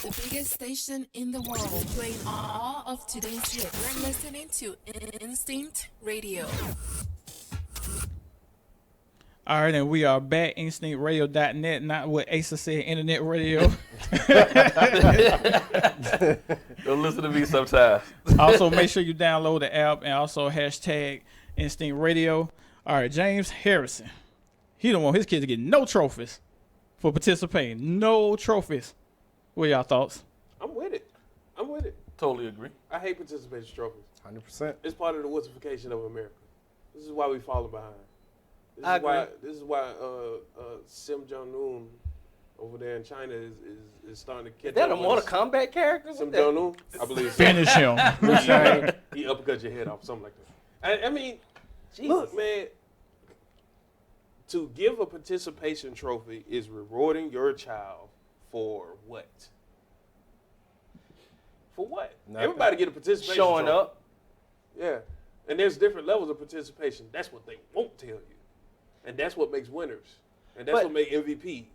the biggest station in the world, playing all of today's hits. You're listening to Instinct Radio. All right, and we are back, instinctradio.net, not what Asa said, internet radio. Don't listen to me sometimes. Also, make sure you download the app and also hashtag Instinct Radio. All right, James Harrison. He don't want his kids to get no trophies for participating. No trophies. What are y'all thoughts? I'm with it. Totally agree. I hate participation trophies. 100%. It's part of the Wussification of America. This is why we falling behind. This is why Sim Jong-un over there in China is starting to catch Is that up a with Mortal us. Kombat character? Sim Jong-un? I believe so. Finish him. He uppercut your head off, something like that. I mean, Jesus. look, man, to give a participation trophy is rewarding your child for what? For what? Nothing. Everybody get a participation Showing trophy. up. Yeah. And there's different levels of participation. That's what they won't tell you. And that's what makes winners. And that's what makes MVPs.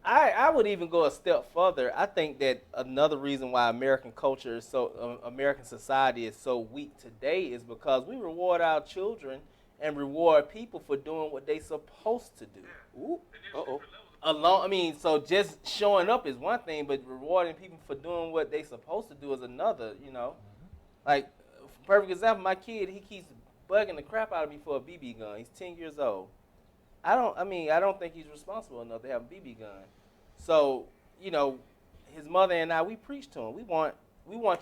I would even go a step further. I think that another reason why American culture is American society is so weak today is because we reward our children and reward people for doing what they're supposed to do. Ooh. Uh-oh. So just showing up is one thing, but rewarding people for doing what they're supposed to do is another, Like, perfect example, my kid, he keeps bugging the crap out of me for a BB gun. He's 10 years old. I don't think he's responsible enough to have a BB gun. So, his mother and I, we preach to him. We want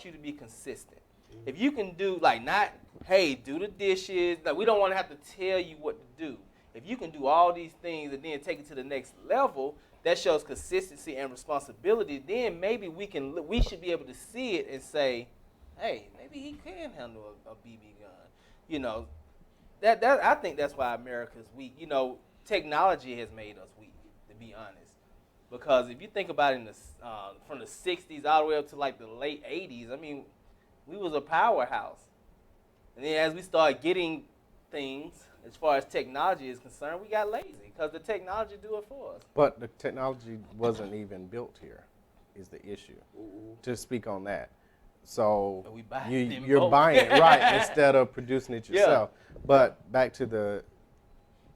you to be consistent. If you can do, not, hey, do the dishes. Like, we don't want to have to tell you what to do. If you can do all these things and then take it to the next level, that shows consistency and responsibility. Then maybe we should be able to see it and say, hey, maybe he can handle a BB gun. I think that's why America's weak. Technology has made us weak, to be honest. Because if you think about it from the 60s all the way up to the late 80s, we was a powerhouse. And then as we started getting things, as far as technology is concerned, we got lazy because the technology do it for us. But the technology wasn't even built here, is the issue. Ooh. To speak on that. So And we buy you're buying it, right, instead of producing it yourself. Yeah. But back to the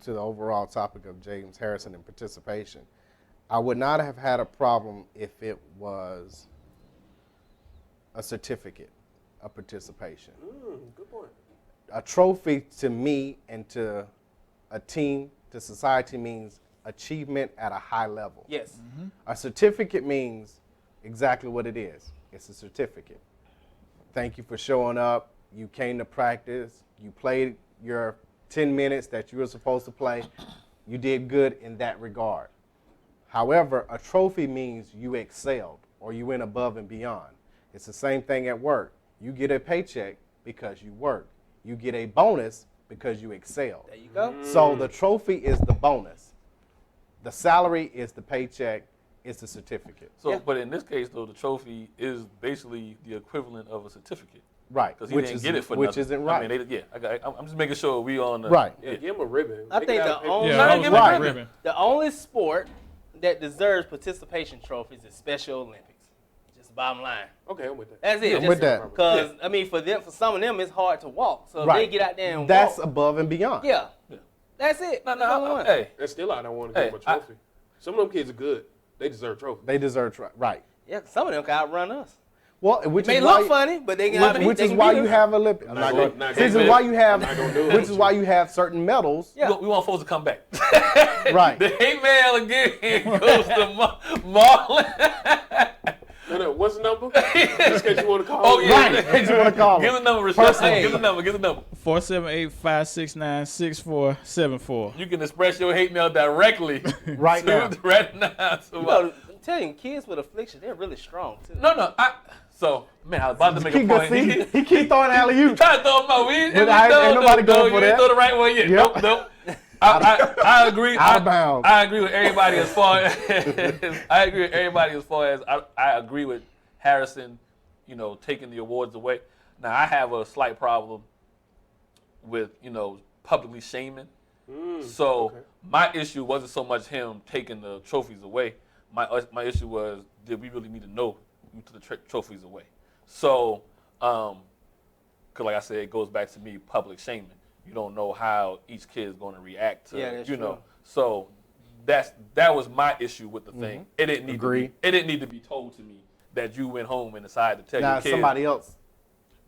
overall topic of James Harrison and participation, I would not have had a problem if it was a certificate of participation. Good point. A trophy to me and to a team, to society, means achievement at a high level. Yes. Mm-hmm. A certificate means exactly what it is. It's a certificate. Thank you for showing up. You came to practice. You played your 10 minutes that you were supposed to play. You did good in that regard. However, a trophy means you excelled or you went above and beyond. It's the same thing at work. You get a paycheck because you work. You get a bonus because you excelled. There you go. So the trophy is the bonus. The salary is the paycheck. It's the certificate. So, But in this case, though, the trophy is basically the equivalent of a certificate. Right. Because he didn't get it for which nothing. isn't right. I'm just making sure we on the... Right. Yeah, give him a ribbon. I think the only right. the only sport that deserves participation trophies is Special Olympics. Just bottom line. Okay, I'm with that. That's it. I'm with that. Because for some of them, it's hard to walk. So if they get out there and that's walk, above and beyond. yeah, that's it. Hey, And still, I don't want to give him a trophy. Some of them kids are good. They deserve trophies. They deserve right. Yeah, some of them can outrun us. Well, which It may is look why, funny, but they can. which is why you have Olympics. This is why you have. Which is why you have certain medals. Yeah. we want folks to come back. Right. The hate mail again goes to Marlon. No, what's the number? Just in case you want to call. Oh, him. yeah. Right. They just want to call Give the them. number, Rashad. Give the number. 478-569-6474. You can express your hate mail directly. Right now. Right now. I'm telling you, kids with affliction, they're really strong too. No. I was about to make a point. He keep throwing alley-oops. Trying to throw him out. Ain't nobody going for you that. didn't throw the right one yet. Yep. Nope. I agree. Out of bounds. I agree with everybody as far as I agree with Harrison, taking the awards away. Now I have a slight problem with, publicly shaming. My issue wasn't so much him taking the trophies away. My issue was, did we really need to know took the trophies away. So, because like I said, it goes back to me public shaming. You don't know how each kid is going to react to, that's you know. true. So that was my issue with the thing. It didn't need Agree. it didn't need to be told to me that you went home and decided to tell Now your kids. somebody else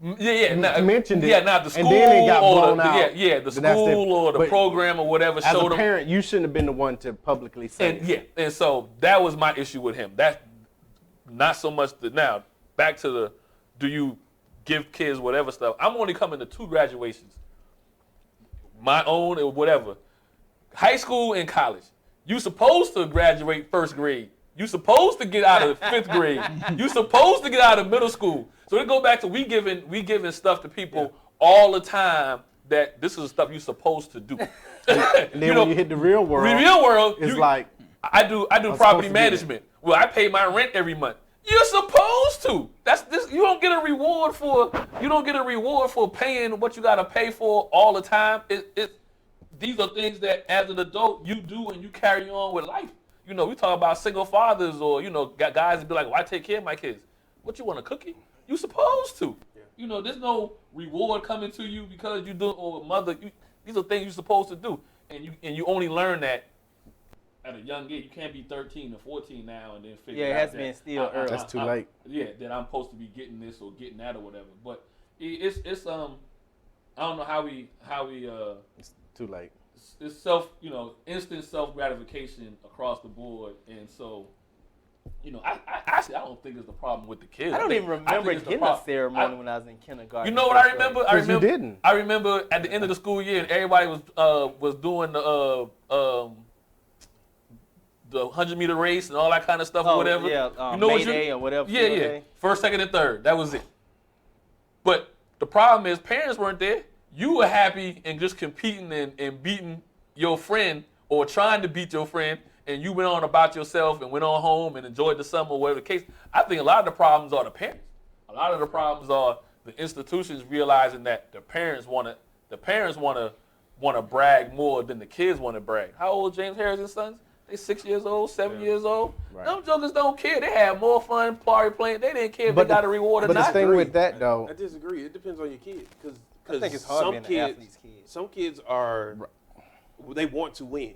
mentioned it, Yeah, now the school and then it got or blown the, out. yeah, the Then that's school different. or the But program or whatever As showed a them. parent, you shouldn't have been the one to publicly say it. And so that was my issue with him. That not so much now back to the do you give kids whatever stuff. I'm only coming to 2 graduations, my own or whatever, high school and college. You supposed to graduate 1st grade. You supposed to get out of 5th grade. You supposed to get out of middle school. So it go back to we giving stuff to people all the time that this is the stuff you're supposed to do. And then when you hit the real world, it's like I do property management. Well, I pay my rent every month. You're supposed to. That's this. You don't get a reward for paying what you got to pay for all the time. These are things that as an adult you do and you carry on with life. You know, we talk about single fathers or got guys that be like, "Well, I take care of my kids." What, you want a cookie? You supposed to. Yeah. You know, there's no reward coming to you because you do or mother. These are things you're supposed to do, and you only learn that at a young age. You can't be 13 or 14 now and then figure out. Yeah, it has to be instilled early. That's too late. Yeah, that I'm supposed to be getting this or getting that or whatever. But it's I don't know how we it's too late. It's instant self gratification across the board, and so I actually don't think it's the problem with the kids. I don't even remember getting a ceremony when I was in kindergarten. You know what I remember? You didn't. I remember at the end of the school year, and everybody was doing the 100-meter race and all that kind of stuff or whatever. Yeah, Mayday or whatever. Yeah. Day. 1st, 2nd, and 3rd. That was it. But the problem is parents weren't there. You were happy and just competing and beating your friend or trying to beat your friend, and you went on about yourself and went on home and enjoyed the summer or whatever the case. I think a lot of the problems are the parents. A lot of the problems are the institutions realizing that the parents want to brag more than the kids want to brag. How old James Harrison's sons? They 6 years old, 7 years old. Right. Them jokers don't care. They have more fun party playing. They didn't care if they got a reward or not. But the thing with that, though, I disagree. It depends on your kid, because I think it's hard being an athlete's kid. Some kids they want to win,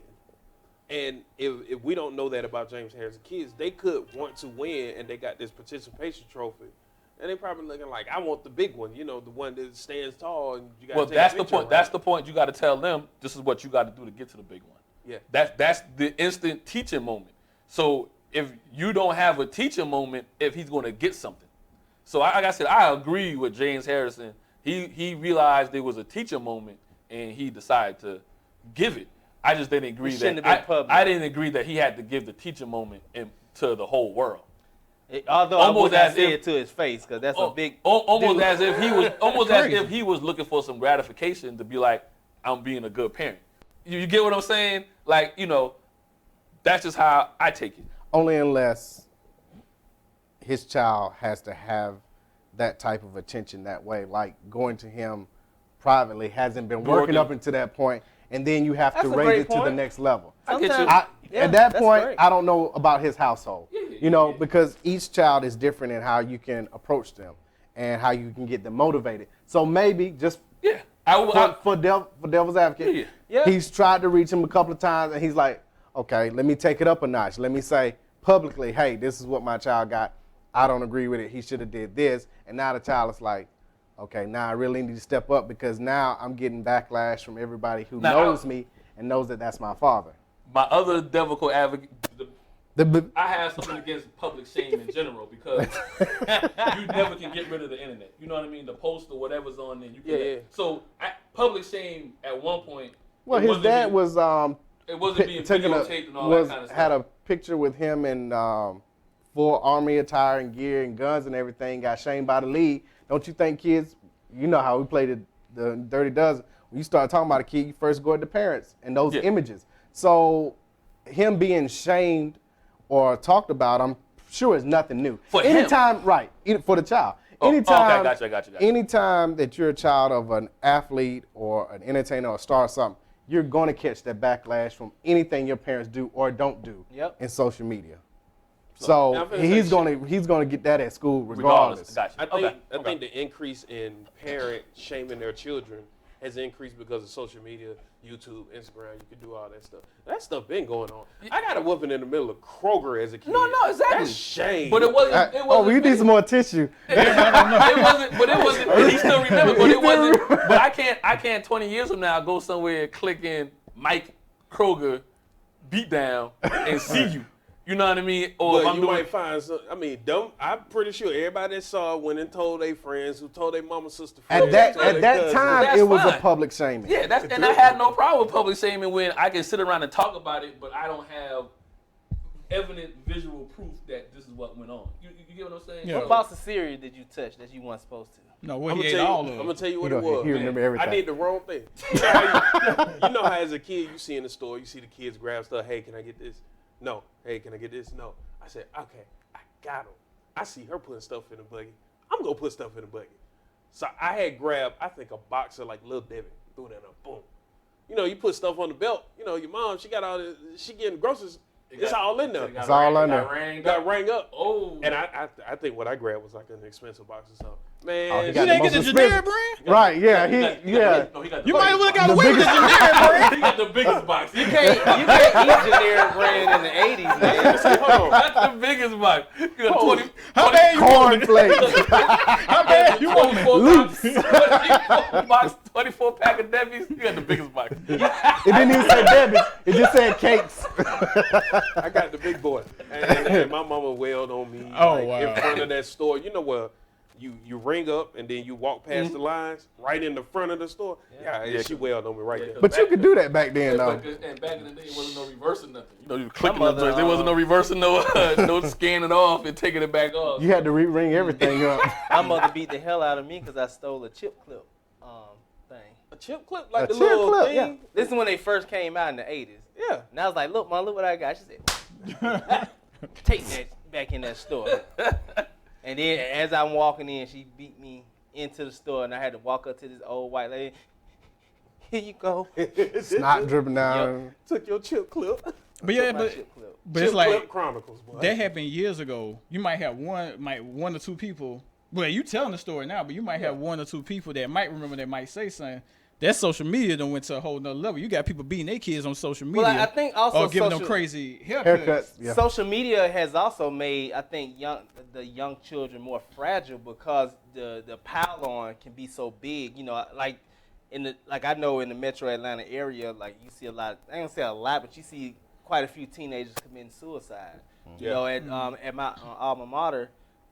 and if we don't know that about James Harrison kids, they could want to win, and they got this participation trophy, and they probably looking like, I want the big one, the one that stands tall, and you got. Well, that's the point. That's the point. You got to tell them this is what you got to do to get to the big one. Yeah. That's the instant teaching moment. So if you don't have a teaching moment, if he's going to get something. So like I said, I agree with James Harrison. He realized there was a teaching moment and he decided to give it. I just didn't agree I didn't agree that he had to give the teaching moment to the whole world. Although almost I wouldn't say it to his face, because that's a big almost as if he was looking for some gratification to be like, I'm being a good parent. You get what I'm saying? Like, that's just how I take it. Only unless his child has to have that type of attention that way, like going to him privately hasn't been working up until that point, and then you have to raise it to the next level. I get you. At that point, I don't know about his household, because each child is different in how you can approach them and how you can get them motivated. So maybe just for devil's advocate, he's tried to reach him a couple of times, and he's like, okay, let me take it up a notch. Let me say publicly, hey, this is what my child got. I don't agree with it. He should have did this. And now the child is like, okay, now I really need to step up, because now I'm getting backlash from everybody who knows me and knows that that's my father. My other devil advocate, I have something against public shame in general, because you never can get rid of the internet. You know what I mean? The post or whatever's on there. You can So public shame at one point. Well, his dad was it wasn't being videotaped and all that kind of stuff. Had a picture with him in full army attire and gear and guns and everything. Got shamed by the league. Don't you think kids? You know how we played the Dirty Dozen. When you start talking about a kid, you first go to the parents and those images. So him being shamed or talked about, I'm sure is nothing new. For him. Right, for the child. Anytime, okay, gotcha. Anytime that you're a child of an athlete or an entertainer or a star or something, you're going to catch that backlash from anything your parents do or don't do in social media. So I'm finna he's say gonna get that at school regardless. Gotcha. I think the increase in parent shaming their children has increased because of social media, YouTube, Instagram. You can do all that stuff. That stuff been going on. I got a whooping in the middle of Kroger as a kid. No, exactly. That's shame. But it wasn't. We need some more tissue. It wasn't. But it wasn't. He still remember. But it wasn't. But I can't. 20 years from now, go somewhere and click in Mike Kroger beat down and see you. You know what I mean? Or but you might find some. I mean, I'm pretty sure everybody that saw it went and told their friends, who told their mama, sister. At that time, That's it was fine. a public shaming. Yeah, and I had no problem with public shaming when I can sit around and talk about it, but I don't have evident visual proof that this is what went on. You get what I'm saying? Yeah. What box of cereal did you touch that you weren't supposed to? No, I'm well, he gonna ate tell you. all I'm of gonna it. tell you what it was. He remember everything. I did the wrong thing. You know how as a kid you see in the store, you see the kids grab stuff. Hey, can I get this? No. Hey, can I get this? No. I said, okay, I got him. I see her putting stuff in the buggy. I'm gonna put stuff in the buggy. So I had grabbed, I think, a box of like Little Debbie. Threw that up, boom. You know, you put stuff on the belt. You know, your mom, she got all this, she getting groceries. It's all in there. It's all in there. Got rang up. Oh. And I think what I grabbed was like an expensive box or something. Man, Oh, he You got didn't the get the most generic expensive- brand? Right? Yeah. No, he got the You might as well got The away with the biggest- generic brand. He got the biggest box. You can't eat generic brand in the 80s, man. hold on. That's the biggest box. You got 20. How bad you want it? Cornflakes. How bad you want it? 24 box, 24 pack of Debbie's. You got the biggest box. It didn't even say Debbie. It just said cakes. I got the big boy. And my mama wailed on me Oh, like, wow. in front of that store. You know where you ring up and then you walk past the lines right in the front of the store? Yeah, she wailed on me right there. But you could do that back then, though. And back in the day, there wasn't no reversing nothing. You know, you clicking My on mother, joints. There wasn't no reversing, no scanning off and taking it back off. You had to ring everything up. My mother beat the hell out of me because I stole a chip clip thing. A chip clip? Like A the chip little clip, thing? yeah. This is when they first came out in the 80s. Yeah. And I was like, look, Mom, look what I got. She said, take that back in that store. And then as I'm walking in, she beat me into the store, and I had to walk up to this old white lady. Here you go. Snot dripping down. Took your chip clip. But yeah, My but chip clip. but it's Chip like clip Chronicles, boy. that happened years ago. You might have one or two people. Well, you telling the story now, but you might have one or two people that might remember that might say something. That social media done went to a whole nother level. You got people beating their kids on social media. Well, I think also or giving them social- crazy haircuts. Haircuts. Yeah. Social media has also made, I think, the young children more fragile because the pile on can be so big. You know, like I know in the Metro Atlanta area, like you see a lot. I ain't gonna say a lot, but you see quite a few teenagers committing suicide. You know, at my alma mater,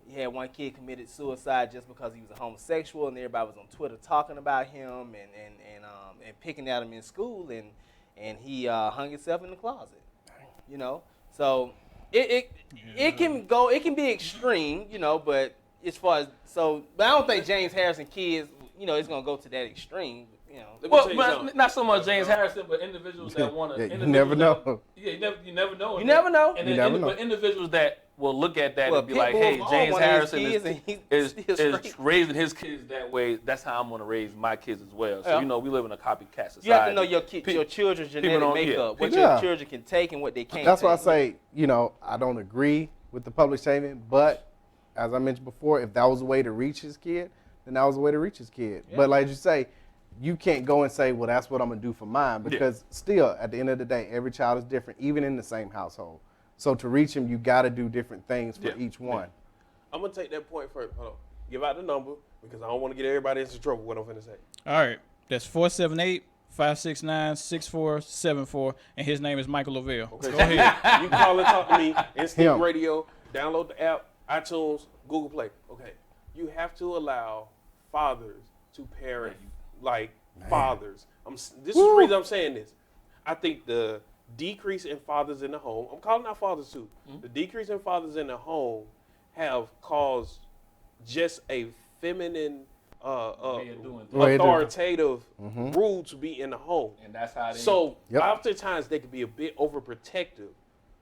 you had one kid committed suicide just because he was a homosexual, and everybody was on Twitter talking about him and picking at him in school, and he hung himself in the closet. You know, so it can be extreme, you know, but as far as but I don't think James Harrison kids, you know, it's gonna go to that extreme. You know, Let me Well, tell you but something. not so much James Harrison, but individuals that want to. Yeah, you never know. Yeah, you never know. You never know. And You then, never know. But individuals that will look at that Well, and be like, Pitbull "Hey, was James one of his Harrison kids and he's is straight. raising his kids that way. That's how I'm going to raise my kids as well." So Yeah. you know, we live in a copycat society. you have to know your Pe- children's people genetic don't- makeup, what Yeah. your children can take and what they can't. That's why I take. say, you know, I don't agree with the public shaming, but as I mentioned before, if that was a way to reach his kid, then that was a way to reach his kid. But like you say, you can't go and say, well, that's what I'm going to do for mine, because still, at the end of the day, every child is different, even in the same household. So to reach him, you got to do different things for each one. I'm going to take that point first. Hold on. Give out the number because I don't want to get everybody into trouble with what I'm finna say. All right, that's 478-569-6474, and his name is Michael Lavelle. Okay, Go ahead. You call and talk to me. Instinct Him. Radio. Download the app. iTunes. Google Play. Okay. You have to allow fathers to parent like fathers. This is the reason I'm saying this. I think the decrease in fathers in the home, I'm calling out fathers too. The decrease in fathers in the home have caused just a feminine, Way of doing things. authoritative rule to be in the home. And that's how they. So Yep. oftentimes they can be a bit overprotective.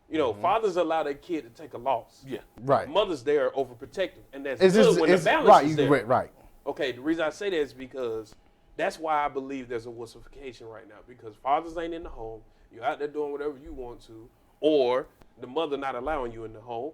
You know, fathers allow their kid to take a loss. yeah. Right. Mothers there are overprotective, and that's It's good just, when it's, the balance right, is you there. right. Okay, the reason I say that is because that's why I believe there's a wussification right now. Because fathers ain't in the home, you're out there doing whatever you want to, or the mother not allowing you in the home,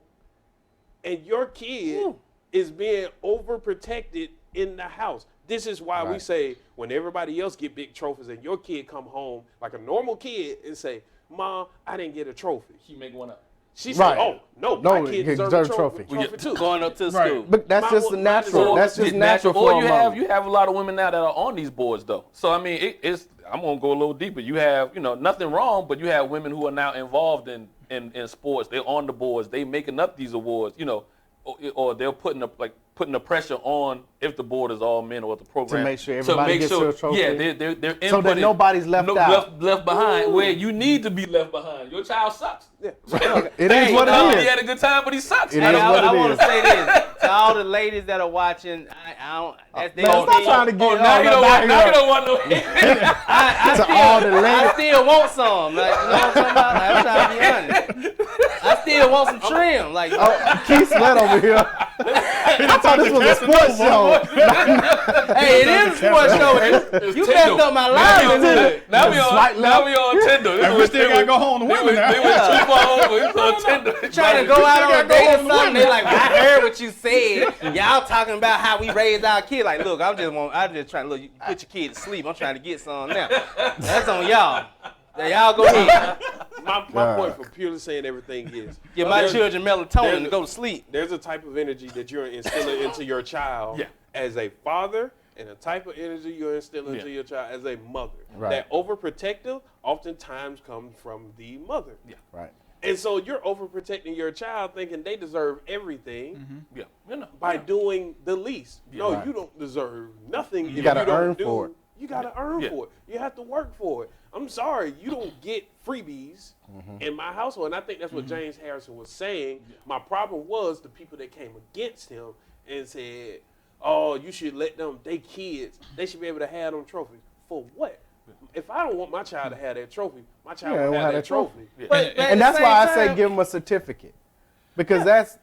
and your kid is being overprotected in the house. This is why we say when everybody else get big trophies and your kid come home like a normal kid and say, Mom, I didn't get a trophy. She make one up. She said, "Oh no, my kid deserves a trophy too." Going up to school. But that's just natural. That's just natural for Or a you have a lot of women now that are on these boards though. So I mean, it's I'm gonna go a little deeper. You have nothing wrong, but you have women who are now involved in sports. They're on the boards. They making up these awards. Or they're putting the pressure on if the board is all men or the program to make sure everybody gets a trophy. Yeah, they're inputting, so that nobody's left out. Left behind where you need to be left behind. Your child sucks. Yeah. It is what it is. He had a good time, but he sucks. I want to say this to all the ladies that are watching. I don't. That's their Stop trying to get now you don't want no. I still want some. Like, you know what I'm talking about? Like, I'm trying to be honest. I still want some trim. Like, Keith Sweat over here. I thought this was a sports show. Hey, it is a sports show. You messed up my life. Now we on Tinder. And we still got to go home to women now. They went too far over. It's on Tinder. Trying to go out on a date or something. They like, I heard what you said. Y'all talking about how we raised our kids. Like, look, I'm just trying to look. You put your kid to sleep. I'm trying to get some now. That's on y'all. Now y'all go ahead. My point for purely saying everything is give my children melatonin to go to sleep. There's a type of energy that you're instilling into your child as a father, and a type of energy you're instilling into your child as a mother. Right. That overprotective oftentimes comes from the mother. Yeah. Right. And so you're overprotecting your child thinking they deserve everything by doing the least. No, Right. you don't deserve nothing. You gotta earn for it. You got to earn for it. You have to work for it. I'm sorry, you don't get freebies in my household. And I think that's what James Harrison was saying. My problem was the people that came against him and said, oh, you should let them, they kids, they should be able to have them trophies. For what? If I don't want my child to have that trophy, my child will have that trophy. But And that's why I say give them a certificate. Because that's,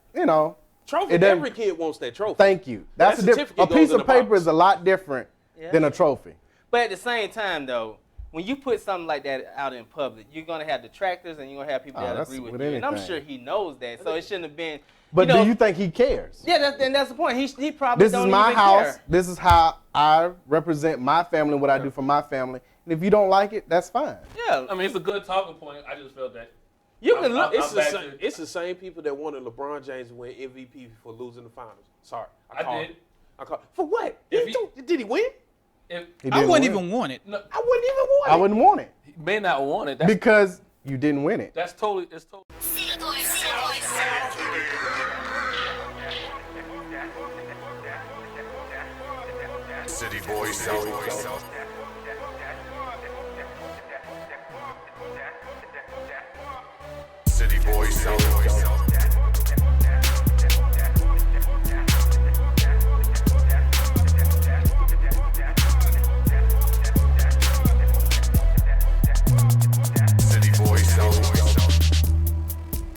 Trophy, every kid wants that trophy. Thank you. That's a piece of paper is a lot different than a trophy. But at the same time, though, when you put something like that out in public, you're going to have detractors and you're going to have people that agree with you. And I'm sure he knows that. So it shouldn't have been. But do you think he cares? Yeah, that's the point. He probably This don't is my even house. care. This is how I represent my family, what I do for my family. And if you don't like it, that's fine. Yeah. I mean, it's a good talking point. I just felt that. You can look. It's the same people that wanted LeBron James to win MVP for losing the finals. Sorry. I called. For what? Did he win? I wouldn't even want it. No, I wouldn't even want it. I wouldn't want it. he may not want it. Because you didn't win it. It's totally. City boys, City boys,